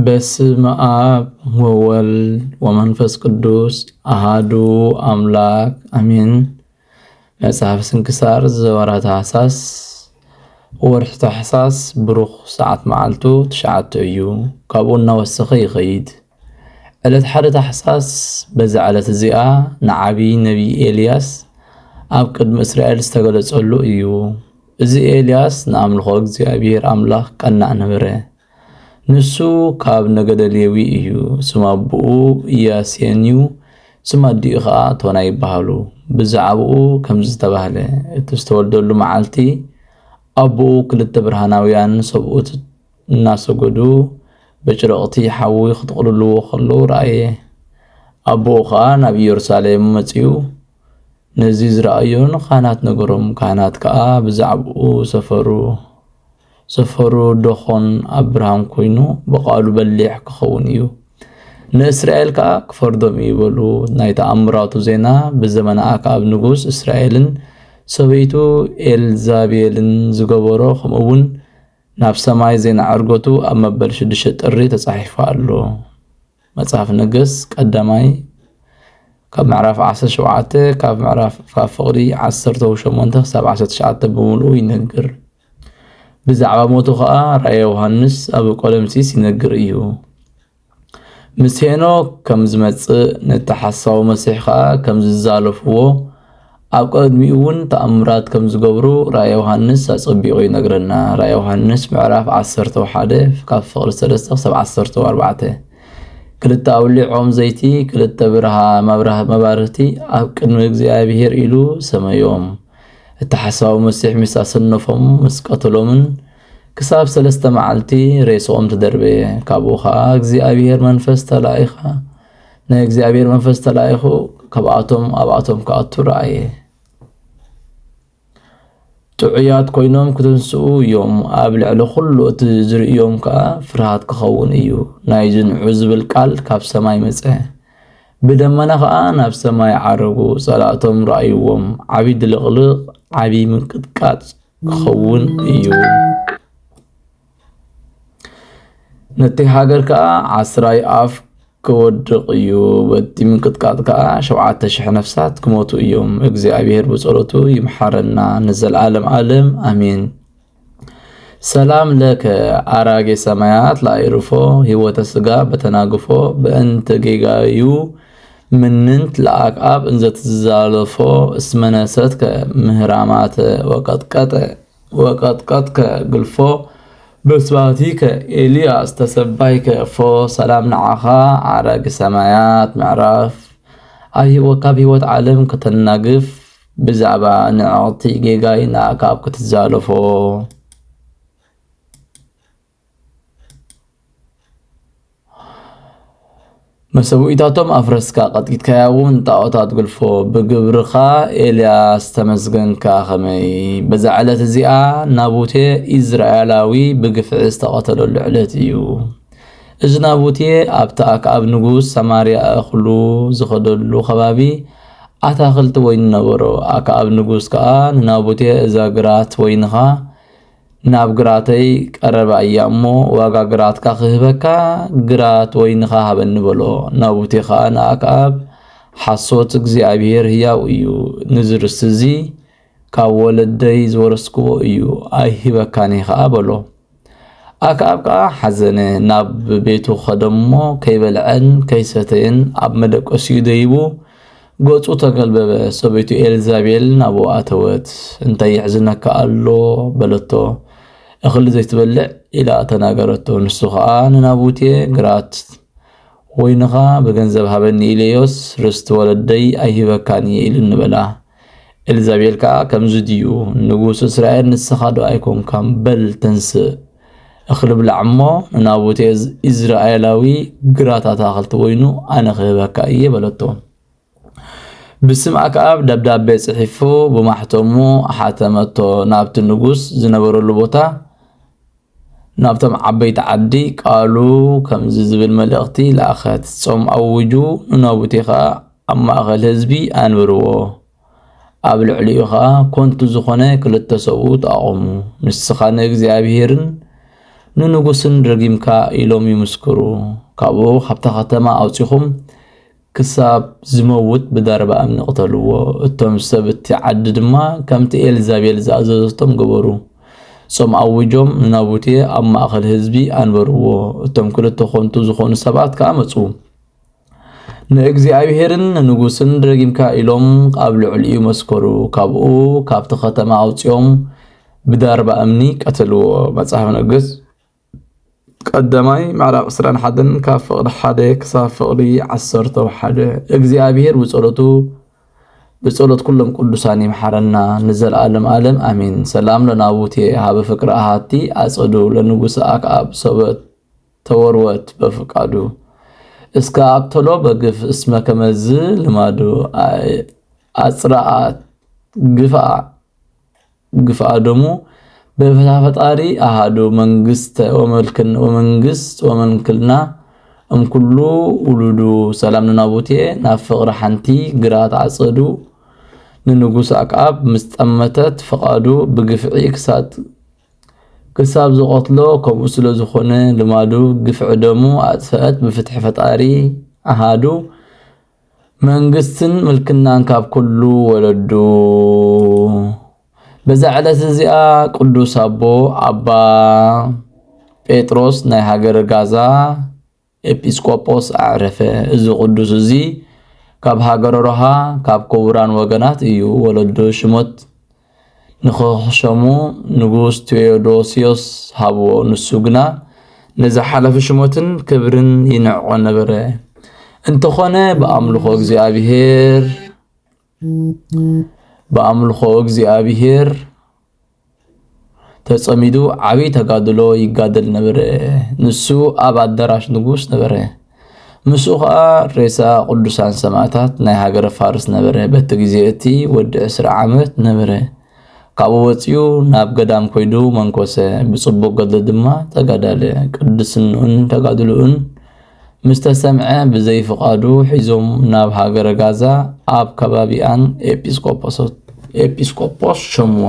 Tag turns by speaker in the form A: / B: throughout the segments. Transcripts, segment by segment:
A: በስመ አብ ወወልድ ወመንፈስ ቅዱስ አሃዱ አምላክ አሜን። መጽሐፍ ስንክሳር ዘወርኃ ታኅሣሥ ወርሒ ታኅሣሥ ብሩኽ ሰዓት መዓልቱ 9 እዩ። ካብኡ እናወሰኸ ይኸይድ። ዕለት 1 ታኅሣሥ በዛ ዕለት እዚኣ ንዓቢይ ነቢይ ኤልያስ ኣብ ቅድሚ እስራኤል ዝተገለጸሉ እዩ። እዚ ኤልያስ ንኣምልኾ እግዚአብሔር ኣምላኽ ቀናእ ነበረ። ንሱ ካብ ነገደ ሌዊ እዩ። ስም ኣቦኡ ኢያሴንዩ ስም ኣዲኡ ኸዓ ቶና ይበሃሉ። ብዛዕባኡ ከምዚ ዝተባህለ እቲ ዝተወልደሉ መዓልቲ ኣቦኡ ክልተ ብርሃናውያን ሰብኡት እናሰገዱ በጭረቕቲ ሓዊ ክትቕልልዎ ከለዉ ረኣየ። ኣቦኡ ኸዓ ናብ ኢየሩሳሌም መጺኡ ነዚ ዝረኣዮን ካህናት ነገሮም። ካህናት ከዓ ብዛዕባኡ ሰፈሩ ዶኾን ኣብርሃም ኮይኑ በቓሉ በሊሕ ክኸውን እዩ። ንእስራኤል ከዓ ክፈርዶም ይበሉ። ናይ ተኣምራቱ ዜና ብዘመነ ኣክዓብ ንጉስ እስራኤልን ሰበይቱ ኤልዛቤልን ዝገበሮ ከምኡውን ናብ ሰማይ ዜና ዕርገቱ ኣብ መበል 6 ጥሪ ተጻሒፉ ኣሎ። መጽሓፍ ነገሥት ቀዳማይ ካብ ምዕራፍ 17 ካብ ፍቕዲ 18 ክሳብ 19 ብምሉኡ ይነግር። ብዛዕባ ሞቱ ከዓ ራእየ ዮሃንስ ኣብ ቆለምሲስ ይነግር እዩ። ምስ ሄኖክ ከም ዝመጽእ ነቲ ሓሳዊ መሲሕ ከዓ ከም ዝዛለፍዎ ኣብ ቅድሚኡ እውን ተኣምራት ከም ዝገብሩ ራእየ ዮሃንስ ኣጸቢቑ ይነግረና። ራእየ ዮሃንስ ምዕራፍ 11 ካብ ፍቕዲ 3 ክሳብ 14 ክልተ ኣውሊዖም ዘይቲ ክልተ መባርህቲ ኣብ ቅድሚ እግዚአብሔር ኢሉ ሰመዮም። እቲ ሓሳዊ መሲሕ ምስ ኣሰነፎም ምስ ቀተሎምን ክሳብ 3 መዓልቲ ሬሶኦም ተደርበየ። ካብኡ ከዓ እግዚአብሔር መንፈስ ተላኢኹ ካብኣቶም ኣብኣቶም ከኣቱ ረኣየ። ጥዑያት ኮይኖም ክትንስኡ እዮም። ኣብ ልዕሊ ኩሉ እቲ ዝርእዮም ከዓ ፍርሃት ክኸውን እዩ። ናይ ዝንዑ ዝብል ቃል ካብ ሰማይ መጸ። ብደመና ከዓ ናብ ሰማይ ዓረጉ። ጸላእቶም ረኣይዎም። ዓብይ ድልቕልቕ ዓብይ ምንቅጥቃጥ ክኸውን እዩ። ነቲ ሃገር ከዓ 10 ኣፍ ክወድቕ እዩ። በቲ ምንቅጥቃጥ ከዓ 7,000 ነፍሳት ክሞቱ እዮም። እግዚአብሔር ብጸሎቱ ይምሓረና ንዘለዓለም ዓለም አሜን። ሰላም ለከ አራጌ ሰማያት ላይርፎ ህይወተ ስጋ በተናግፎ በእንተ ጌጋዩ ምንንት ለአክዓብ እንዘ ትዛለፎ እስመነሰትከ ምህራማተ ወቀጥቀጥከ ግልፎ በስባቲከ ኤልያስ ተሰባይከ እፎ። ሰላም ንዓኻ አራጌ ሰማያት ምዕራፍ ካብ ህይወት ዓለም ከተናግፍ ብዛዕባ ንዕቕቲ ጌጋይ ንኣክዓብ ክትዛለፎ። መሰዊኢታቶም ኣፍረስካ ቀጥቂጥካያ እውን ጣዖታት ግልፎ። ብግብርኻ ኤልያስ ተመስገንካ ኸመይ። በዛ ዕለት እዚኣ ናቡቴ ኢዝራኤላዊ ብግፍዒ ዝተቐተለሉ ዕለት እዩ። እዚ ናቡቴ ኣብቲ ኣክዓብ ንጉስ ሰማርያ እኽሉ ዝኸደሉ ከባቢ ኣታኽልቲ ወይኒ ነበሮ። ኣክዓብ ንጉስ ከዓ ንናቡቴ እዛ ግራት ወይንኻ ናብ ግራተይ ቀረባ እያ እሞ ዋጋ ግራትካ ክህበካ ግራት ወይንኻ ሃበኒ በሎ። ናቡቴ ከዓ ንኣክዓብ ሓሶት እግዚአብሔር ህያው እዩ፣ ንዝርስቲ እዚ ካብ ወለደይ ዝወረስክዎ እዩ፣ ኣይሂበካኒ ከዓ በሎ። ኣክዓብ ከዓ ሓዘነ። ናብ ቤቱ ኸደሞ ከይበልዐን ከይሰተየን ኣብ መደቀሲኡ ደይቡ ገጹ ተገልበበ። ሰበይቱ ኤልዛቤል ናብኡ ኣተወት። እንታይ ይሕዝነካ ኣሎ በለቶ። እኽሊ ዘይትበልዕ ኢላ ተናገረቶ። ንሱ ከዓ ንናቡቴ ግራት ወይንኻ ብገንዘብ ሃበኒ ኢልዮስ ርስቲ ወለደይ ኣይሂበካኒ ኢሉ ንበላ። ኤልዛቤል ከዓ ከምዚ ድዩ ንጉስ እስራኤል ንስኻ ዶ ኣይኮንካም? በል ተንስእ እኽሊ ብላዕ እሞ ንናቡቴ ኢዝራኤላዊ ግራት ኣታኽልቲ ወይኑ ኣነ ክህበካ እየ በለቶ። ብስም ኣክዓብ ደብዳቤ ጽሒፉ ብማሕተሙ ሓተመቶ። ናብቲ ንጉስ ዝነበረሉ ቦታ ናብቶም ዓበይቲ ዓዲ ቃሉ ከምዚ ዝብል መልእኽቲ ለኣኸት። ጾም ኣውጁ ንናቡቴ ከዓ ኣብ ማእኸል ህዝቢ ኣንብርዎ። ኣብ ልዕሊኡ ከዓ ኮንቱ ዝኾነ ክልተ ሰብኡት ኣቆሙ። ንስኻ ንእግዚአብሔርን ንንጉስን ረጊምካ ኢሎም ይምስክሩ ካብኡ ካብታ ከተማ ኣውፂኹም ክሳብ ዝመውት ብዳርባ እምኒ ቅተልዎ እቶም ሰብቲ ዓዲ ድማ ከምቲ ኤልዛቤል ዝኣዘዘቶም ገበሩ ጾም ኣውጆም ናቡቴ ኣብ ማእኸል ህዝቢ ኣንበርዎ እቶም ክልተ ኮንቱ ዝኾኑ ሰባት ከዓ መጹ ንእግዚአብሔርን ንጉስን ረጊምካ ኢሎም ኣብ ልዕሊኡ መስከሩ ካብኡ ካብቲ ከተማ ኣውፂኦም ብዳርባ እምኒ ቀተልዎ መጽሓፍ ነገሥት ቀዳማይ ምዕራፍ 21 ካብ ፍቕዲ 1 ክሳብ ፍቕዲ 11 እግዚአብሔር بصلوت كلهم قدسان يمحرنا نزل عالم عالم امين سلام لنابوت هاب فكر احاتي اصدو لنغوس اكاب سبت توروت بفقادو اسكا ابتلو بغف اسمه كمز لمادو اسرات غفا دمو بفتافطاري احادو منغست ومنكلنا كله ولدو سلام لنابوتي نافقر حنتي قرات عصدو ننقوس أكعب مستأمتت فقادو بقفعي كساب زغطلو كم أسلو زخونة لمادو قفع دمو أدفأت بفتح فتاري أهادو منقسن ملكنا انكاب كله ولدو بزعلة زياء قدوس أبو عبا بيتروس ناي هاجر غازا ኤጲስቆጶስ አዕረፈ እዚ ቅዱስ እዚ ካብ ሃገረ ሮሃ ካብ ኮብራን ወገናት እዩ ወለዶ ሽሞት ንኸሸሙ ንጉስ ቴዎዶሲዮስ ሃብዎ ንሱ ግና ነዚ ሓለፈ ሽሞትን ክብርን ይንዕቆ ነበረ እንተኾነ በአምልኾ እግዚአብሔር ተጸሚዱ ዓቢ ተጋድሎ ይጋደል ነበረ ንሱ ኣብ አዳራሽ ንጉስ ነበረ مسوخ رئيسا قدسان سماعتات ناي هاجر فارس نبره بهت ጊዜ እቲ ወዲ 10 ዓመት ነበረ ካብኡ ወፂኡ ናብ ገዳም ኮይዱ መንኮሰ ብጽቡቅ ገድል ድማ ተጋዳለ ቅድስንኡን ተጋድሉኡን مستسمع بزي فقادو ሒዞም ናብ ሃገረ ጋዛ ኣብ ከባቢኣን ኤጲስቆጶስ ሸምዎ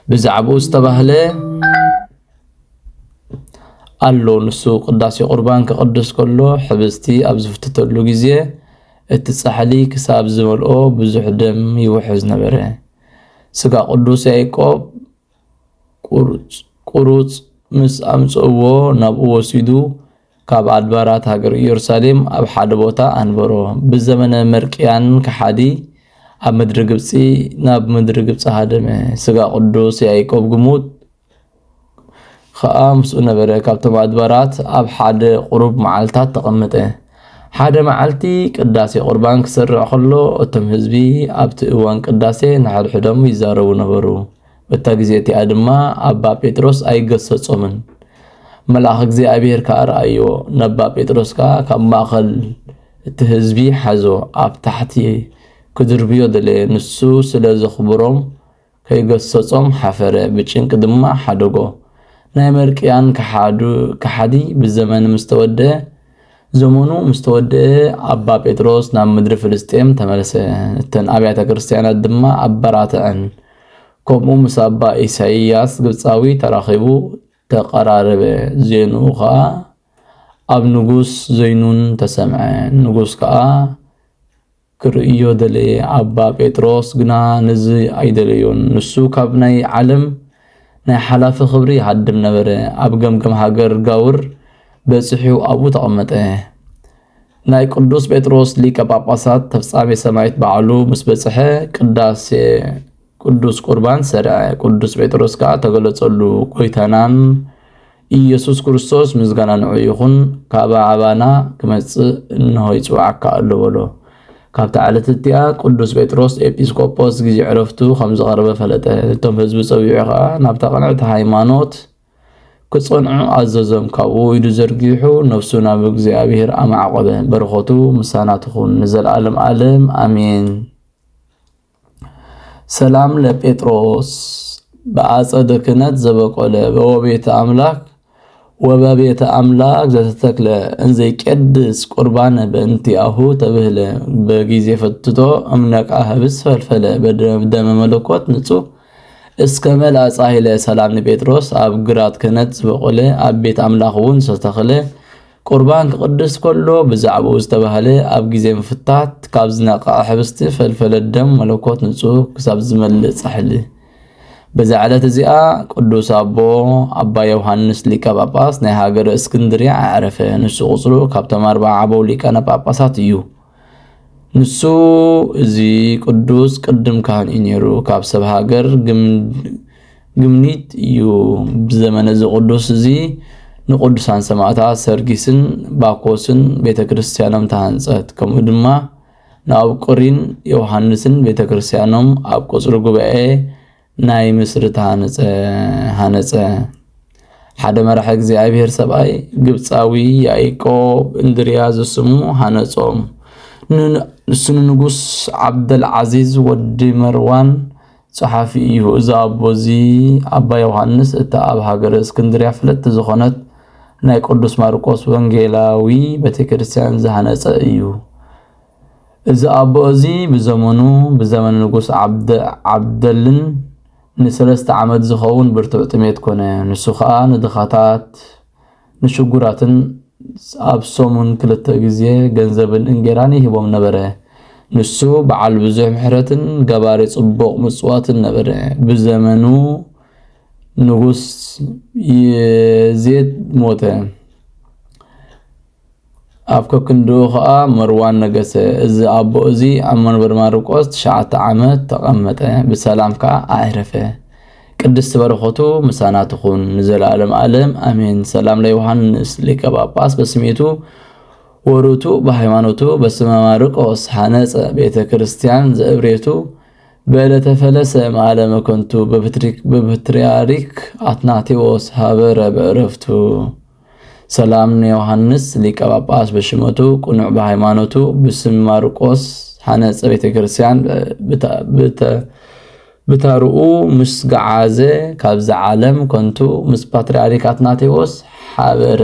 A: بزعبو استباهله አሎ ንሱ ቅዳሴ ቁርባን ከቅድስ ከሎ ሕብስቲ ኣብ ዝፍተተሉ ጊዜ እቲ ጻሕሊ ክሳብ ዝመልኦ ብዙሕ ደም ይውሕዝ ነበረ ስጋ ቅዱስ ያዕቆብ ቁሩጽ ምስ ኣምጽዎ ናብኡ ወሲዱ ካብ ኣድባራት ሃገር ኢየሩሳሌም ኣብ ሓደ ቦታ አንበሮ ብዘመነ መርቅያን ከሓዲ ኣብ ምድሪ ግብጺ ናብ ምድሪ ግብጺ ሃደመ ስጋ ቅዱስ ያዕቆብ ግሙት خامس ነበረ ካብቶም ኣድባራት ኣብ ሓደ ቁሩብ መዓልታት ተቐመጠ ሓደ መዓልቲ ቅዳሴ ቁርባን ክሰርዕ ከሎ እቶም ህዝቢ ኣብቲ እዋን ቅዳሴ ንሓድሕዶም ይዛረቡ ነበሩ በታ ጊዜ እቲኣ ድማ ኣባ ጴጥሮስ ኣይገሰጾምን መልአክ እግዚአብሔር ካርአዮ ነባ ጴጥሮስ ካብ ማእኸል እቲ ህዝቢ ሓዞ ኣብ ታሕቲ ክድርብዮ ደለ ንሱ ስለ ዘኽብሮም ከይገሰጾም ሓፈረ ብጭንቅ ድማ ሓደጎ ናይ መርቅያን ከሓዲ ብዘመን ዘመኑ ምስተወደ ኣባ ጴጥሮስ ናብ ምድሪ ፍልስጤም ተመለሰ እተን ኣብያተ ክርስቲያናት ድማ ኣበራተአን ከምኡ ምስ ኣባ ኢሳይያስ ግብፃዊ ተራኺቡ ተቀራረበ ዜኑ ከዓ ኣብ ንጉስ ዘይኑን ተሰምዐ ንጉስ ከዓ ክርእዮ ደለየ ኣባ ጴጥሮስ ግና ነዚ ኣይደለዮን ንሱ ካብ ናይ ዓለም ናይ ሓላፊ ክብሪ ሃድም ነበረ ኣብ ገምገም ሃገር ጋውር በጽሒው ኣቡ ተቐመጠ ናይ ቅዱስ ጴጥሮስ ሊቀ ጳጳሳት ተፍጻሜ ሰማይት በዓሉ ምስ በጽሐ ቅዳሴ ቅዱስ ቁርባን ሰርዐ ቅዱስ ጴጥሮስ ከዓ ተገለጸሉ ቆይታናን ኢየሱስ ክርስቶስ ምስጋና ንዑ ይኹን ካብ ዓባና ክመጽእ እንሆ ይጽዋዓካ ኣሎ በሎ ካብታ ዓለትቲያ ቅዱስ ጴጥሮስ ኤጲስቆጶስ ጊዜ ዕረፍቱ ከም ዝቐረበ ፈለጠ እቶም ህዝቢ ጸዊዑ ከዓ ናብታ ቀንዕቲ ሃይማኖት ክጸንዑ ኣዘዞም ካብኡ ኢዱ ዘርጊሑ ነፍሱ ናብ እግዚአብሔር ኣማዕቆበ በረኸቱ ምሳና ትኹን ንዘለዓለም ዓለም አሜን ሰላም ለጴጥሮስ በአጸደ ክህነት ዘበቆለ ወበቤተ አምላክ ዘተተክለ እንዘይ ቀድስ ቁርባን በእንቲአሁ ተብህለ በጊዜ ፈትቶ እምነቃ ህብስ ፈልፈለ በደመ መለኮት ንጹህ እስከመል አጻይለ ሰላም ንጴጥሮስ አብ ግራት ከነት ዝበቆለ አብ ቤት አምላኽውን ዝተተኸለ ቁርባን ቅዱስ ኮሎ ብዛዕባኡ ዝተባህለ አብ ግዜ ምፍታት ካብ ዝነቃ ሕብስቲ ፈልፈለ ደም መለኮት ንጹህ ክሳብ ዝመልእ ጻሕሊ በዛ ዓለት እዚኣ ቅዱስ አባ ዮሐንስ ሊቀ ጳጳስ ናይ ሃገረ እስክንድርያ አዕረፈ ንሱ ቁጽሩ ካብቶም 40 ዓበው ሊቃነ ጳጳሳት እዩ ንሱ እዚ ቅዱስ ቅድም ካህን ኢነሩ ካብ ሰብ ሃገር ግምኒት እዩ ብዘመነ ቅዱስ እዚ ንቅዱሳን ሰማዕታት ሰርጊስን ባኮስን ቤተክርስቲያኖም ተሃንጸት ከምኡ ድማ ናብ ቆሪን ዮሐንስን ቤተክርስቲያኖም ኣብ ቁጽሩ ጉባኤ ናይ ምስርት ሃነጸ ሓደ መራሒ እግዚአብሔር ሰብኣይ ግብጻዊ ያዕቆብ እንድርያ ዝስሙ ሃነጾም ንስኑ ንጉስ ዓብደል ዓዚዝ ወዲ መርዋን ጸሓፊ እዩ እዛ አቦዚ አባ ዮሐንስ እታ ኣብ ሃገረ እስክንድርያ ፍለጥ ዝኾነት ናይ ቅዱስ ማርቆስ ወንጌላዊ ቤተክርስቲያን ዝሃነጸ እዩ እዛ አቦዚ ብዘመኑ ንጉስ ዓብደልን ንሰለስተ ዓመት ዝኸውን ብርቱዕ ጥሜት ኮነ ንሱ ኸኣ ንድኻታት ንሽጉራትን ኣብ ሰሙን ክልተ ግዜ ገንዘብን እንጌራን ይህቦም ነበረ ንሱ በዓል ብዙሕ ምሕረትን ገባሪ ጽቡቕ ምጽዋትን ነበረ ብዘመኑ ንጉስ የዜድ ሞተ ኣብ ከክንዱ ኸኣ መርዋን ነገሰ እዚ አቦ እዚ ኣብ መንበር ማርቆስ 9 ዓመት ተቐመጠ ብሰላም ከዓ ኣዕረፈ ቅድስት በረኸቱ ምሳና ትኹን ንዘላለም ዓለም አሜን ሰላም ለዮሐንስ ሊቀ ጳጳስ በስሜቱ ወሩቱ በሃይማኖቱ በስመ ማርቆስ ሃነጸ ቤተክርስቲያን ዘእብሬቱ በዕለተ ፈለሰ ማዕለመ ኮንቱ በፓትርያርክ አትናቴዎስ ሀበረ በዕረፍቱ ሰላም ለዮሐንስ ሊቀ ጳጳስ በሽመቱ ቁኑዕ በሃይማኖቱ በስመ ማርቆስ ሃነጸ ቤተክርስቲያን ብታርኡ ምስ ገዓዘ ካብዛ ዓለም ኮንቱ ምስ ፓትርያርክ አትናቴዎስ ሀበረ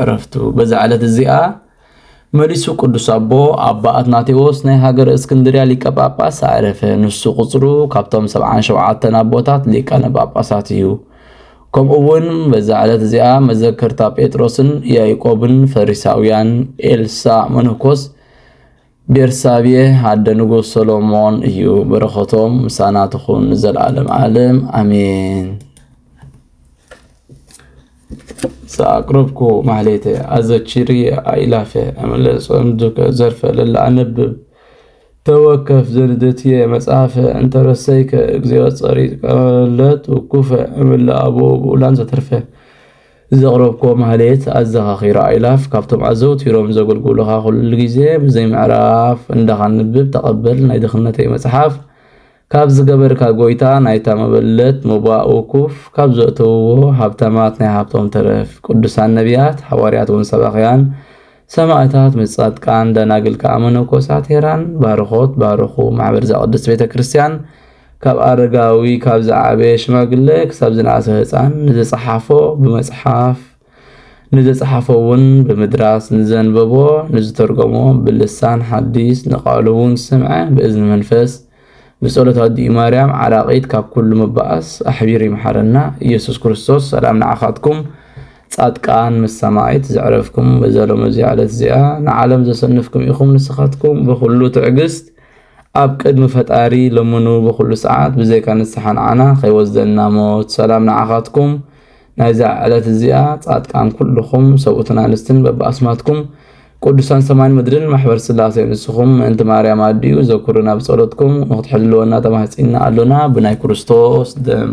A: ዕረፍቱ በዛ ዓለት እዚኣ መሊሱ ቅዱስ አባ አትናቴዎስ ናይ ሃገረ እስክንድርያ ሊቀ ጳጳስ አዕረፈ ንሱ ቁጽሩ ካብቶም 77 አቦታት ሊቃነ ጳጳሳት እዩ ከምኡውን በዛ ዓለት እዚኣ መዘከርታ ጴጥሮስን ያዕቆብን ፈሪሳውያን ኤልሳ መነኮስ ቤርሳቤ ሃደ ንጉስ ሰሎሞን እዩ በረኸቶም ምሳና ትኹን ዘለዓለም ዓለም አሜን سأقربكم معليته أذكري أيلافه أملصم زرف للعنب توقف زندتي مسافة أنت رسيك إجزاء صريق قالت وكوفة أمل أبو بولان زترفه زغربكم معليت أزخير أيلاف كابتم عزوت يروم زقول قولها كل جزء بزي معرف عندها النبب تقبل نيدخلنا تي مسحاف ካብ ዝገበርካ ጎይታ ናይታ መበለት ሙባእ ወኩፍ ካብ ዘእተው ሃብታማት ናይ ሃብቶም ተረፍ ቅዱሳን ነቢያት ሐዋርያት ወንሰባኽያን ሰማዕታት መጻድቃን ደናግል ከመነኮሳት ሄራን ባርኾት ባርኹ ማሕበር ዘቅድስ ቤተክርስቲያን ካብ አረጋዊ ካብ ዘዓበ ሽማግለ ክሳብ ዝናእሰ ህፃን ንዝጸሓፎ ብመጽሓፍ ንዝጸሓፎውን ብምድራስ ንዘንበቦ ንዝተርጎሞ ብልሳን ሐዲስ ንቃሉውን ስምዐ ብእዝኒ መንፈስ بصلاه ودي مريم عراقيت كاب كل مباس احبير يمحرنا يسوع كريستوس سلام نعخاتكم صادقان مسماعيت زعرفكم بزلو مزي على الزيا نعلم زسنفكم يخم نسخاتكم بخلو تعجست اب قدم فطاري لمنو بخلو ساعات بزي كان السحن عنا خيوزدنا موت سلام نعخاتكم نايزع على الزيا صادقان كلكم سوتنا نستن باسماتكم قدسان سمان مدرن محور سلاسي نسخم انت مريم اديو ذكرنا بصلاتكم وتحلونا تمحصينا علونا بناي كريستوس دم